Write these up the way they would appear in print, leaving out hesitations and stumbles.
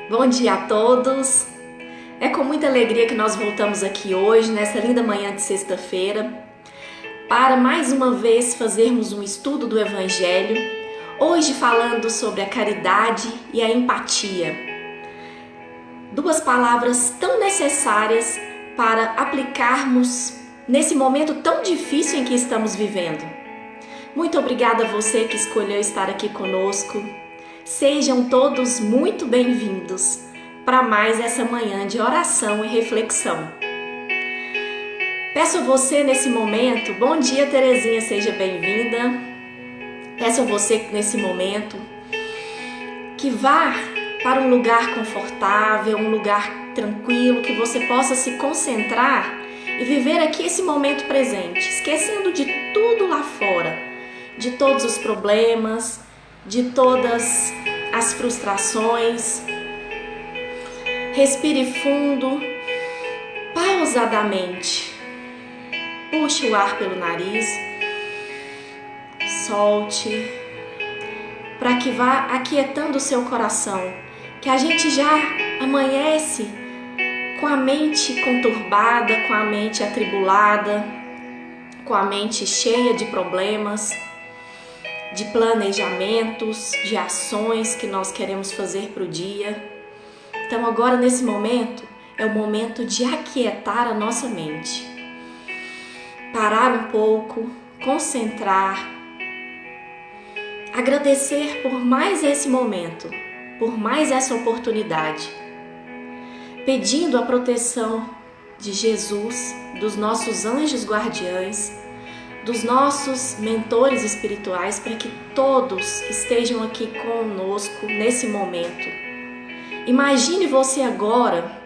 Bom dia a todos! É com muita alegria que nós voltamos aqui hoje, nessa linda manhã de sexta-feira, para mais uma vez fazermos um estudo do Evangelho, hoje falando sobre a caridade e a empatia. Duas palavras tão necessárias para aplicarmos nesse momento tão difícil em que estamos vivendo. Muito obrigada a você que escolheu estar aqui conosco. Sejam todos muito bem-vindos para mais essa manhã de oração e reflexão. Peço a você nesse momento, bom dia Terezinha, seja bem-vinda. Peço a você nesse momento que vá para um lugar confortável, um lugar tranquilo, que você possa se concentrar e viver aqui esse momento presente, esquecendo de tudo lá fora, de todos os problemas, de todas as frustrações. Respire fundo, pausadamente. Puxe o ar pelo nariz, solte, para que vá aquietando o seu coração, que a gente já amanhece com a mente conturbada, com a mente atribulada, com a mente cheia de problemas, de planejamentos, de ações que nós queremos fazer para o dia. Então agora nesse momento é o momento de aquietar a nossa mente. Parar um pouco, concentrar, agradecer por mais esse momento, por mais essa oportunidade, pedindo a proteção de Jesus, dos nossos anjos guardiães, dos nossos mentores espirituais, para que todos estejam aqui conosco nesse momento. Imagine você agora,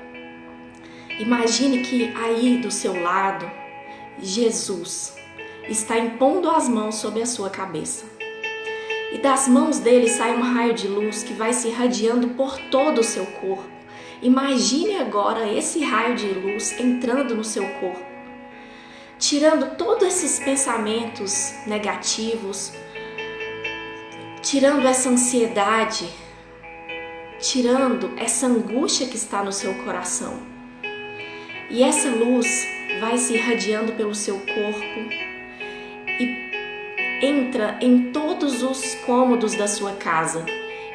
imagine que aí do seu lado, Jesus está impondo as mãos sobre a sua cabeça. E das mãos dele sai um raio de luz que vai se irradiando por todo o seu corpo. Imagine agora esse raio de luz entrando no seu corpo, tirando todos esses pensamentos negativos, tirando essa ansiedade, tirando essa angústia que está no seu coração. E essa luz vai se irradiando pelo seu corpo e entra em todos os cômodos da sua casa.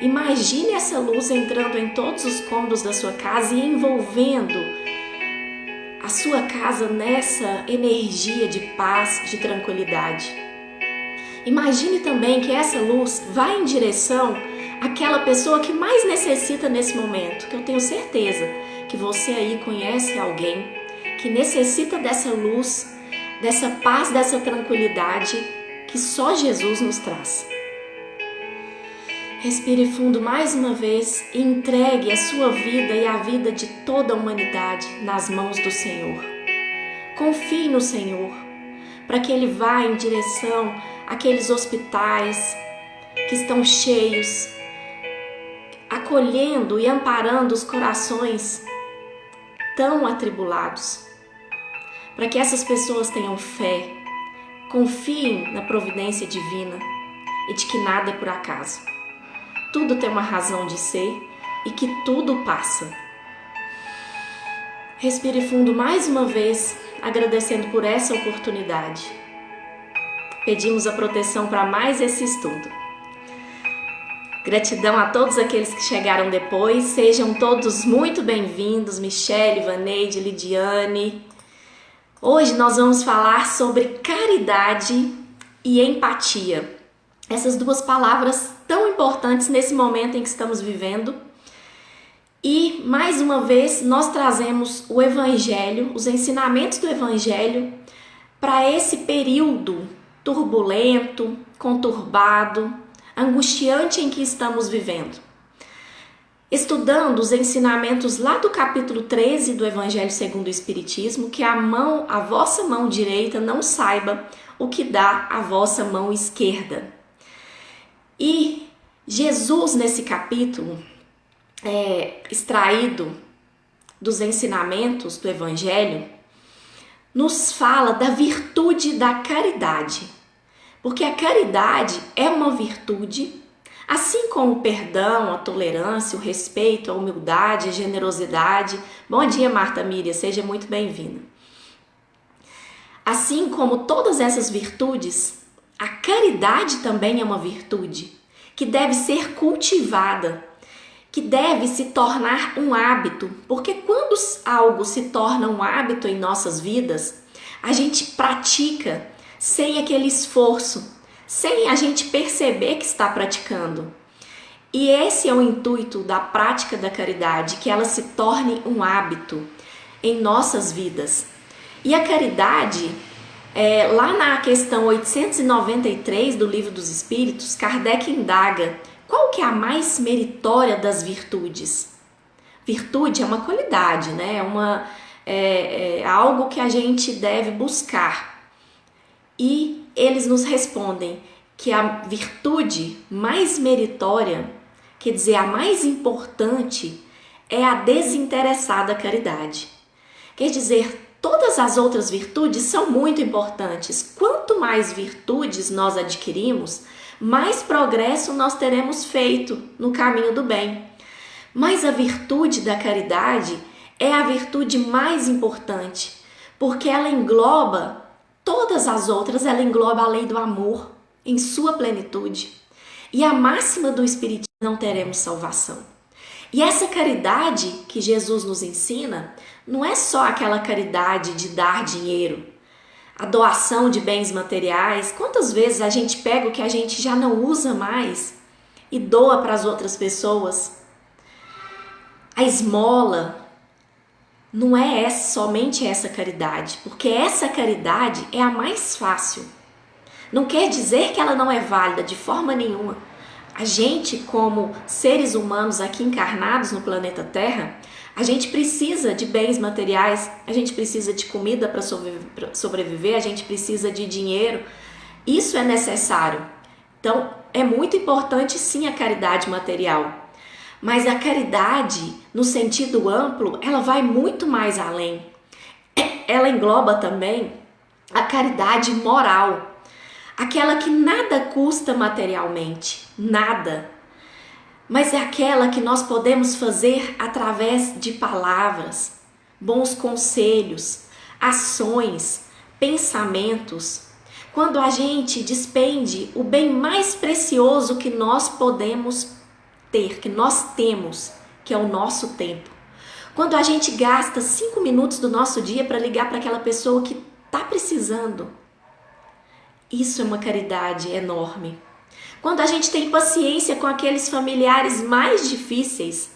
Imagine essa luz entrando em todos os cômodos da sua casa e envolvendo a sua casa nessa energia de paz, de tranquilidade. Imagine também que essa luz vai em direção àquela pessoa que mais necessita nesse momento, que eu tenho certeza que você aí conhece alguém que necessita dessa luz, dessa paz, dessa tranquilidade que só Jesus nos traz. Respire fundo mais uma vez e entregue a sua vida e a vida de toda a humanidade nas mãos do Senhor. Confie no Senhor, para que Ele vá em direção àqueles hospitais que estão cheios, acolhendo e amparando os corações tão atribulados, para que essas pessoas tenham fé, confiem na providência divina e de que nada é por acaso. Tudo tem uma razão de ser e que tudo passa. Respire fundo mais uma vez, agradecendo por essa oportunidade. Pedimos a proteção para mais esse estudo. Gratidão a todos aqueles que chegaram depois. Sejam todos muito bem-vindos, Michele, Vaneide, Lidiane. Hoje nós vamos falar sobre caridade e empatia. Essas duas palavras tão importantes nesse momento em que estamos vivendo. E, mais uma vez, nós trazemos o Evangelho, os ensinamentos do Evangelho, para esse período turbulento, conturbado, angustiante em que estamos vivendo. Estudando os ensinamentos lá do capítulo 13 do Evangelho segundo o Espiritismo, que a vossa mão direita não saiba o que dá a vossa mão esquerda. E Jesus, nesse capítulo, extraído dos ensinamentos do Evangelho, nos fala da virtude da caridade. Porque a caridade é uma virtude Assim como o perdão, a tolerância, o respeito, a humildade, a generosidade. Bom dia, Marta Miriam, seja muito bem-vinda. Assim como todas essas virtudes, a caridade também é uma virtude que deve ser cultivada, que deve se tornar um hábito, porque quando algo se torna um hábito em nossas vidas, a gente pratica sem aquele esforço, sem a gente perceber que está praticando. E esse é o intuito da prática da caridade, que ela se torne um hábito em nossas vidas. E a caridade, lá na questão 893 do Livro dos Espíritos, Kardec indaga: qual que é a mais meritória das virtudes? Virtude é uma qualidade, né? É algo que a gente deve buscar. E eles nos respondem que a virtude mais meritória, quer dizer, a mais importante, é a desinteressada caridade. Quer dizer, todas as outras virtudes são muito importantes. Quanto mais virtudes nós adquirimos, mais progresso nós teremos feito no caminho do bem. Mas a virtude da caridade é a virtude mais importante, porque ela engloba todas as outras, ela engloba a lei do amor em sua plenitude. E a máxima do Espiritismo: não teremos salvação. E essa caridade que Jesus nos ensina não é só aquela caridade de dar dinheiro, a doação de bens materiais. Quantas vezes a gente pega o que a gente já não usa mais e doa para as outras pessoas? A esmola não é somente essa caridade, porque essa caridade é a mais fácil. Não quer dizer que ela não é válida de forma nenhuma. A gente, como seres humanos aqui encarnados no planeta Terra, a gente precisa de bens materiais, a gente precisa de comida para sobreviver, a gente precisa de dinheiro. Isso é necessário. Então, é muito importante sim a caridade material. Mas a caridade, no sentido amplo, ela vai muito mais além. Ela engloba também a caridade moral, aquela que nada custa materialmente, nada. Mas é aquela que nós podemos fazer através de palavras, bons conselhos, ações, pensamentos. Quando a gente despende o bem mais precioso que nós podemos ter, que nós temos, que é o nosso tempo. Quando a gente gasta 5 minutos do nosso dia para ligar para aquela pessoa que está precisando, isso é uma caridade enorme. Quando a gente tem paciência com aqueles familiares mais difíceis,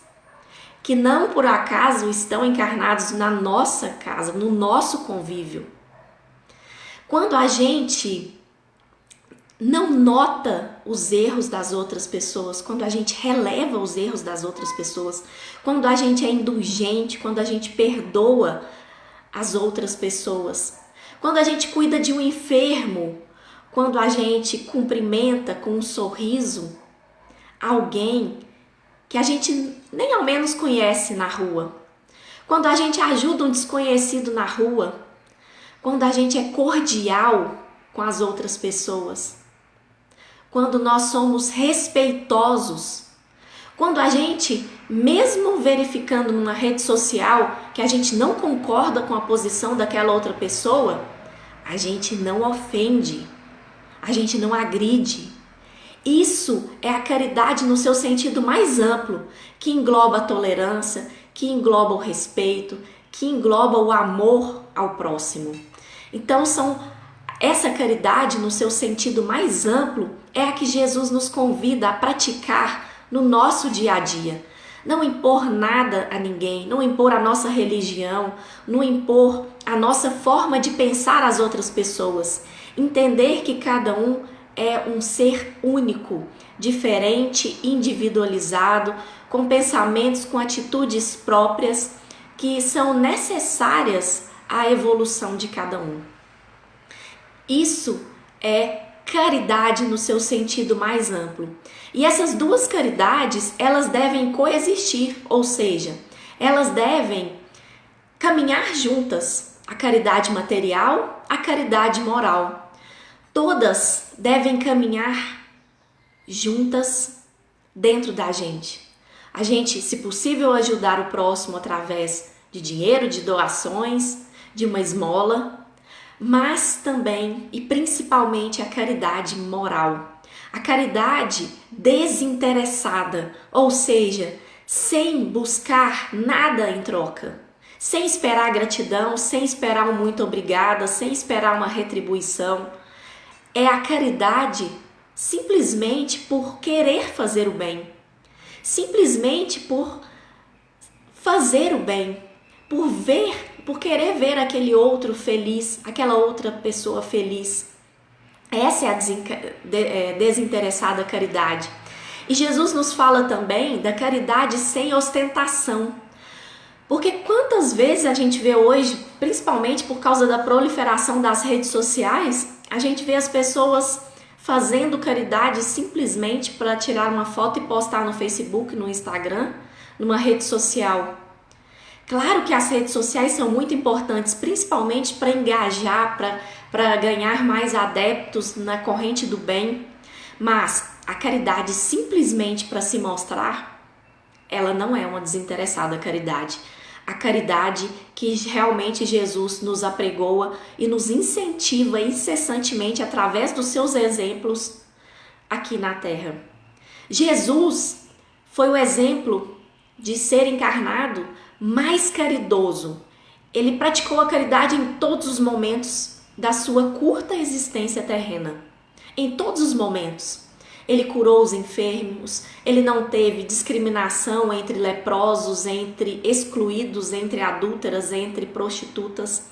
que não por acaso estão encarnados na nossa casa, no nosso convívio. Quando a gente não nota os erros das outras pessoas, quando a gente releva os erros das outras pessoas, quando a gente é indulgente, quando a gente perdoa as outras pessoas, quando a gente cuida de um enfermo, quando a gente cumprimenta com um sorriso alguém que a gente nem ao menos conhece na rua, quando a gente ajuda um desconhecido na rua, quando a gente é cordial com as outras pessoas, quando nós somos respeitosos, quando a gente, mesmo verificando numa rede social que a gente não concorda com a posição daquela outra pessoa, a gente não ofende, a gente não agride. Isso é a caridade no seu sentido mais amplo, que engloba a tolerância, que engloba o respeito, que engloba o amor ao próximo. Então essa caridade no seu sentido mais amplo é a que Jesus nos convida a praticar no nosso dia a dia. Não impor nada a ninguém, não impor a nossa religião, não impor a nossa forma de pensar as outras pessoas. Entender que cada um é um ser único, diferente, individualizado, com pensamentos, com atitudes próprias que são necessárias à evolução de cada um. Isso é caridade no seu sentido mais amplo. E essas duas caridades, elas devem coexistir, ou seja, elas devem caminhar juntas, a caridade material, a caridade moral. Todas devem caminhar juntas dentro da gente. A gente, se possível, ajudar o próximo através de dinheiro, de doações, de uma esmola, mas também e principalmente a caridade moral. A caridade desinteressada, ou seja, sem buscar nada em troca, sem esperar gratidão, sem esperar um muito obrigada, sem esperar uma retribuição. É a caridade simplesmente por querer fazer o bem, simplesmente por fazer o bem, por querer ver aquele outro feliz, aquela outra pessoa feliz. Essa é a desinteressada caridade. E Jesus nos fala também da caridade sem ostentação. Porque quantas vezes a gente vê hoje, principalmente por causa da proliferação das redes sociais, a gente vê as pessoas fazendo caridade simplesmente para tirar uma foto e postar no Facebook, no Instagram, numa rede social. Claro que as redes sociais são muito importantes, principalmente para engajar, para ganhar mais adeptos na corrente do bem, mas a caridade simplesmente para se mostrar, ela não é uma desinteressada caridade. A caridade que realmente Jesus nos apregoa e nos incentiva incessantemente através dos seus exemplos aqui na Terra. Jesus foi o exemplo de ser encarnado mais caridoso. Ele praticou a caridade em todos os momentos da sua curta existência terrena. Em todos os momentos. Ele curou os enfermos, ele não teve discriminação entre leprosos, entre excluídos, entre adúlteras, entre prostitutas.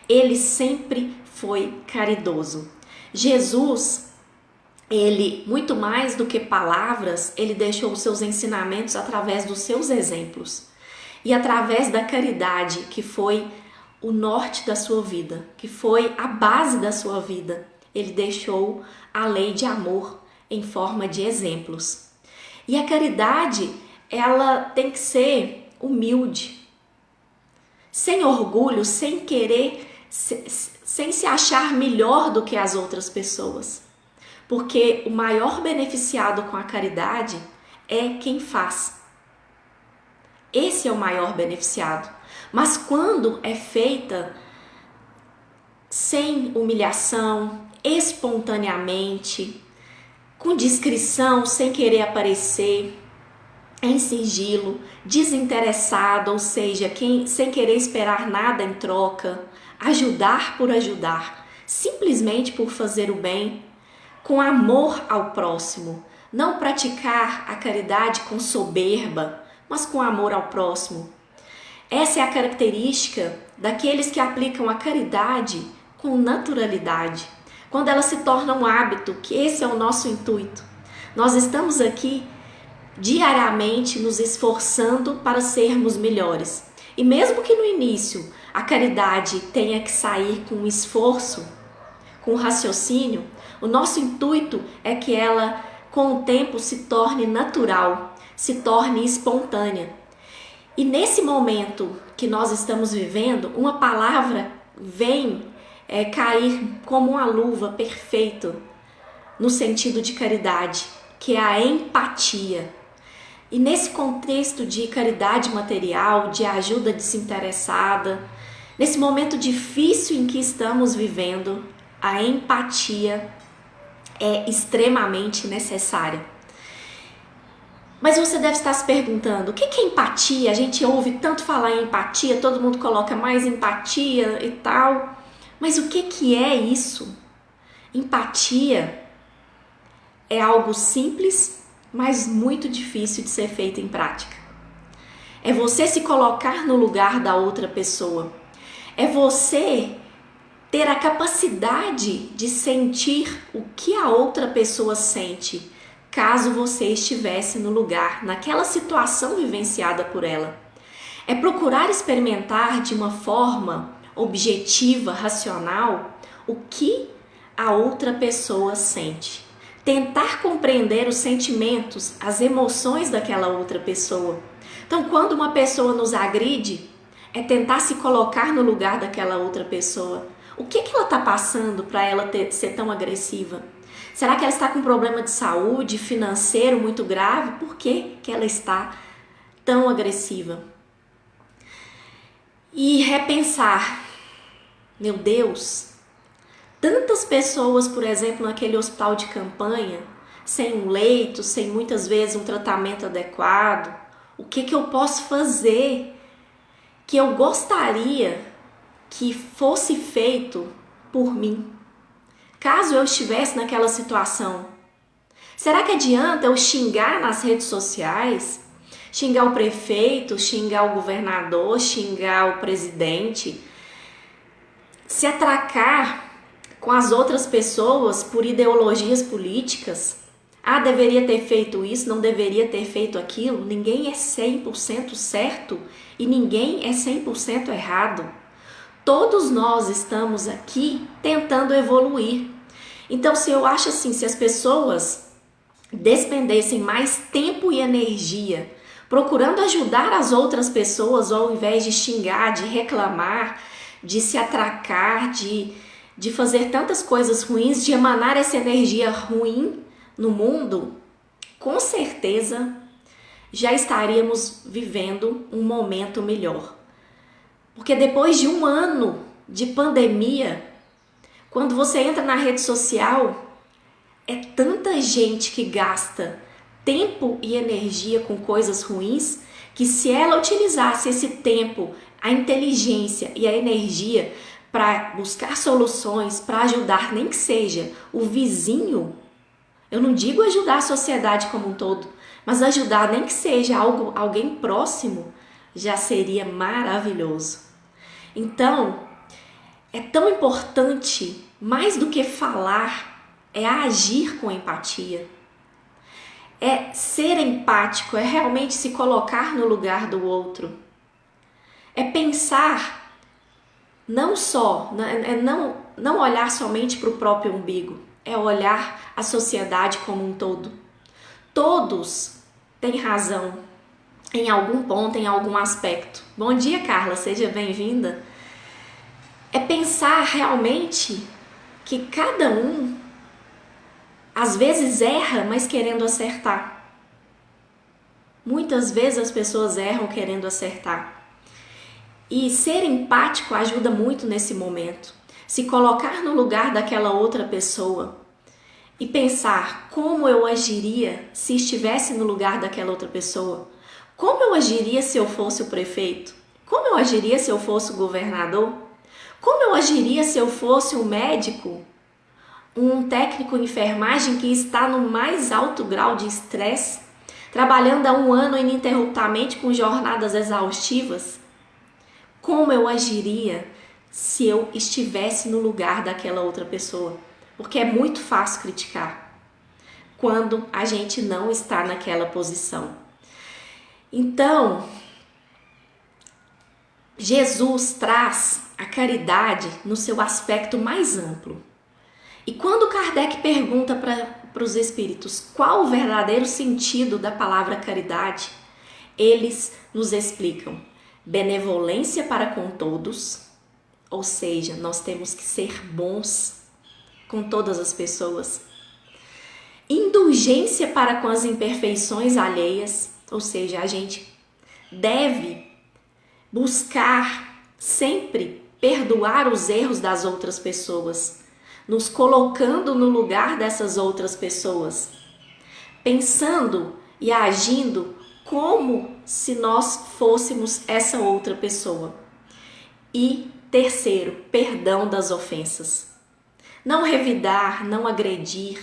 Ele sempre foi caridoso. Jesus, ele, muito mais do que palavras, ele deixou os seus ensinamentos através dos seus exemplos. E através da caridade, que foi o norte da sua vida, que foi a base da sua vida, ele deixou a lei de amor em forma de exemplos. E a caridade, ela tem que ser humilde, sem orgulho, sem querer, sem se achar melhor do que as outras pessoas. Porque o maior beneficiado com a caridade é quem faz. Esse é o maior beneficiado. Mas quando é feita sem humilhação, espontaneamente, com discrição, sem querer aparecer, em sigilo, desinteressado, ou seja, sem querer esperar nada em troca, ajudar por ajudar, simplesmente por fazer o bem, com amor ao próximo, não praticar a caridade com soberba, mas com amor ao próximo. Essa é a característica daqueles que aplicam a caridade com naturalidade, quando ela se torna um hábito, que esse é o nosso intuito. Nós estamos aqui diariamente nos esforçando para sermos melhores. E mesmo que no início a caridade tenha que sair com esforço, com raciocínio, o nosso intuito é que ela, com o tempo, se torne natural, se torne espontânea. E nesse momento que nós estamos vivendo, uma palavra vem cair como uma luva perfeito no sentido de caridade, que é a empatia. E nesse contexto de caridade material, de ajuda desinteressada, nesse momento difícil em que estamos vivendo, a empatia é extremamente necessária. Mas você deve estar se perguntando, o que é empatia? A gente ouve tanto falar em empatia, todo mundo coloca mais empatia e tal. Mas o que é isso? Empatia é algo simples, mas muito difícil de ser feito em prática. É você se colocar no lugar da outra pessoa. É você ter a capacidade de sentir o que a outra pessoa sente, caso você estivesse no lugar, naquela situação vivenciada por ela. É procurar experimentar de uma forma objetiva, racional, o que a outra pessoa sente. Tentar compreender os sentimentos, as emoções daquela outra pessoa. Então, quando uma pessoa nos agride, é tentar se colocar no lugar daquela outra pessoa. O que ela está passando para ela ser tão agressiva? Será que ela está com um problema de saúde, financeiro muito grave? Por que que ela está tão agressiva? E repensar, meu Deus, tantas pessoas, por exemplo, naquele hospital de campanha, sem um leito, sem muitas vezes um tratamento adequado, o que que eu posso fazer que eu gostaria que fosse feito por mim, caso eu estivesse naquela situação? Será que adianta eu xingar nas redes sociais? Xingar o prefeito, xingar o governador, xingar o presidente? Se atracar com as outras pessoas por ideologias políticas? Ah, deveria ter feito isso, não deveria ter feito aquilo. Ninguém é 100% certo e ninguém é 100% errado. Todos nós estamos aqui tentando evoluir. Então, se eu acho assim, se as pessoas despendessem mais tempo e energia procurando ajudar as outras pessoas, ao invés de xingar, de reclamar, de se atracar, de fazer tantas coisas ruins, de emanar essa energia ruim no mundo, com certeza já estaríamos vivendo um momento melhor. Porque depois de um ano de pandemia, quando você entra na rede social, é tanta gente que gasta tempo e energia com coisas ruins, que se ela utilizasse esse tempo, a inteligência e a energia para buscar soluções, para ajudar nem que seja o vizinho, eu não digo ajudar a sociedade como um todo, mas ajudar nem que seja alguém próximo, já seria maravilhoso. Então, é tão importante, mais do que falar, é agir com empatia. É ser empático, é realmente se colocar no lugar do outro. É pensar não só, não olhar somente para o próprio umbigo, é olhar a sociedade como um todo. Todos têm razão em algum ponto, em algum aspecto. Bom dia, Carla, seja bem-vinda. É pensar realmente que cada um às vezes erra, mas querendo acertar. Muitas vezes as pessoas erram querendo acertar. E ser empático ajuda muito nesse momento. Se colocar no lugar daquela outra pessoa e pensar como eu agiria se estivesse no lugar daquela outra pessoa. Como eu agiria se eu fosse o prefeito? Como eu agiria se eu fosse o governador? Como eu agiria se eu fosse um médico? Um técnico em enfermagem que está no mais alto grau de estresse, trabalhando há um ano ininterruptamente com jornadas exaustivas? Como eu agiria se eu estivesse no lugar daquela outra pessoa? Porque é muito fácil criticar quando a gente não está naquela posição. Então, Jesus traz a caridade no seu aspecto mais amplo. E quando Kardec pergunta para os espíritos qual o verdadeiro sentido da palavra caridade, eles nos explicam: benevolência para com todos, ou seja, nós temos que ser bons com todas as pessoas. Indulgência para com as imperfeições alheias, ou seja, a gente deve buscar sempre perdoar os erros das outras pessoas, nos colocando no lugar dessas outras pessoas, pensando e agindo como se nós fôssemos essa outra pessoa. E terceiro, perdão das ofensas. Não revidar, não agredir,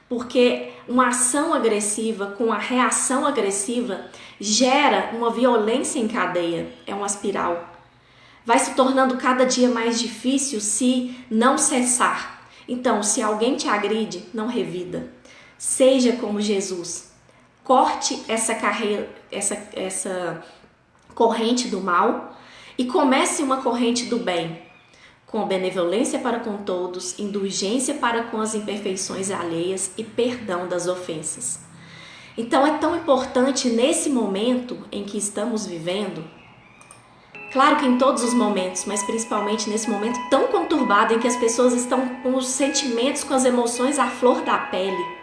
porque uma ação agressiva com a reação agressiva gera uma violência em cadeia, é uma espiral. Vai se tornando cada dia mais difícil se não cessar. Então, se alguém te agride, não revida. Seja como Jesus. Corte essa corrente do mal e comece uma corrente do bem, com benevolência para com todos, indulgência para com as imperfeições alheias e perdão das ofensas. Então é tão importante nesse momento em que estamos vivendo Claro que em todos os momentos, mas principalmente nesse momento tão conturbado em que as pessoas estão com os sentimentos, com as emoções à flor da pele.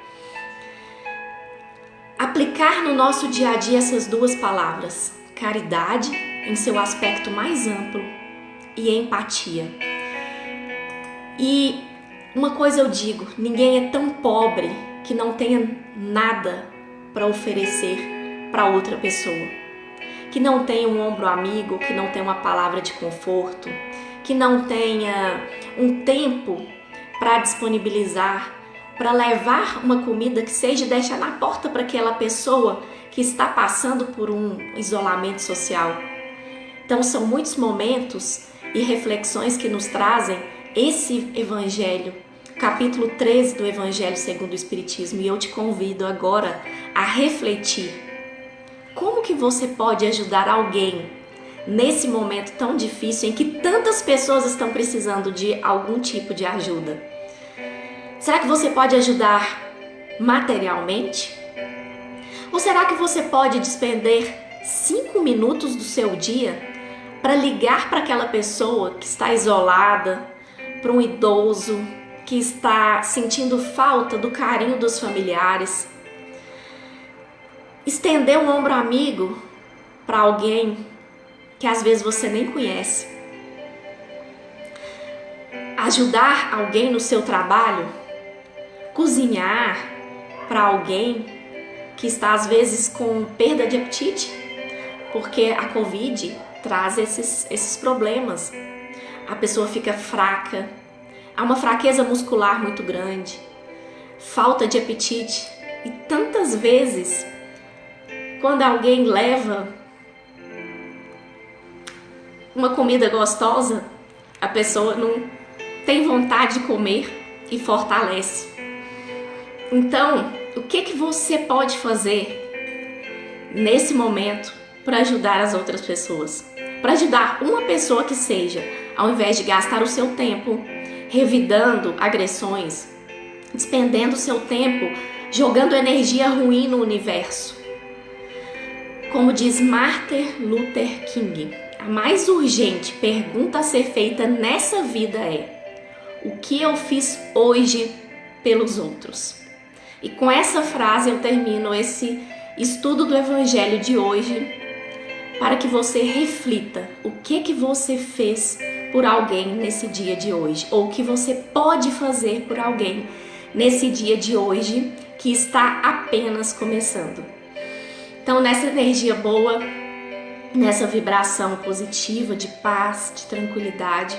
Aplicar no nosso dia a dia essas duas palavras, caridade em seu aspecto mais amplo e empatia. E uma coisa eu digo, ninguém é tão pobre que não tenha nada para oferecer para outra pessoa. Que não tenha um ombro amigo, que não tenha uma palavra de conforto, que não tenha um tempo para disponibilizar, para levar uma comida que seja deixar na porta para aquela pessoa que está passando por um isolamento social. Então são muitos momentos e reflexões que nos trazem esse Evangelho, capítulo 13 do Evangelho segundo o Espiritismo, e eu te convido agora a refletir. Como que você pode ajudar alguém nesse momento tão difícil em que tantas pessoas estão precisando de algum tipo de ajuda? Será que você pode ajudar materialmente? Ou será que você pode despender 5 minutos do seu dia para ligar para aquela pessoa que está isolada, para um idoso que está sentindo falta do carinho dos familiares? Estender um ombro amigo para alguém que às vezes você nem conhece. Ajudar alguém no seu trabalho. Cozinhar para alguém que está às vezes com perda de apetite, porque a Covid traz esses problemas. A pessoa fica fraca, há uma fraqueza muscular muito grande, falta de apetite. E tantas vezes, quando alguém leva uma comida gostosa, a pessoa não tem vontade de comer e fortalece. Então, o que você pode fazer nesse momento para ajudar as outras pessoas? Para ajudar uma pessoa que seja, ao invés de gastar o seu tempo revidando agressões, despendendo o seu tempo jogando energia ruim no universo. Como diz Martin Luther King, a mais urgente pergunta a ser feita nessa vida é: o que eu fiz hoje pelos outros? E com essa frase eu termino esse estudo do Evangelho de hoje, para que você reflita o que você fez por alguém nesse dia de hoje, ou o que você pode fazer por alguém nesse dia de hoje que está apenas começando. Então, nessa energia boa, nessa vibração positiva de paz, de tranquilidade,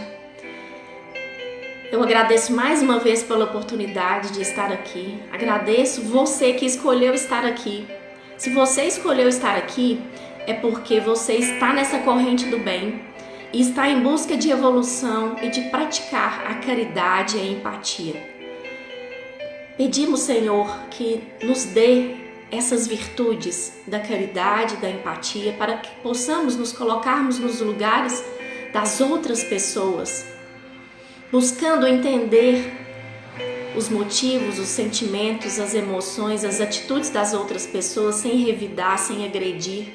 eu agradeço mais uma vez pela oportunidade de estar aqui. Agradeço você que escolheu estar aqui. Se você escolheu estar aqui, é porque você está nessa corrente do bem e está em busca de evolução e de praticar a caridade e a empatia. Pedimos, Senhor, que nos dê essas virtudes da caridade, da empatia, para que possamos nos colocarmos nos lugares das outras pessoas, buscando entender os motivos, os sentimentos, as emoções, as atitudes das outras pessoas sem revidar, sem agredir,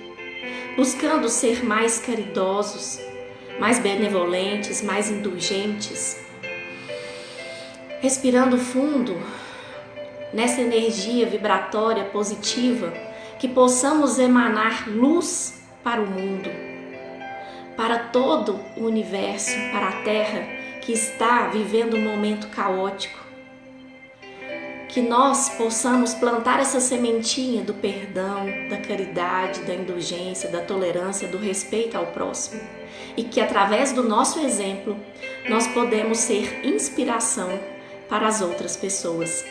buscando ser mais caridosos, mais benevolentes, mais indulgentes, respirando fundo nessa energia vibratória positiva, que possamos emanar luz para o mundo, para todo o universo, para a Terra que está vivendo um momento caótico. Que nós possamos plantar essa sementinha do perdão, da caridade, da indulgência, da tolerância, do respeito ao próximo. E que através do nosso exemplo, nós podemos ser inspiração para as outras pessoas.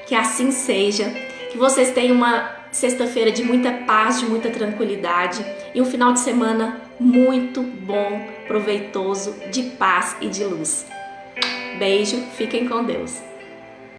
Que assim seja, que vocês tenham uma sexta-feira de muita paz, de muita tranquilidade e um final de semana muito bom, proveitoso, de paz e de luz. Beijo, fiquem com Deus.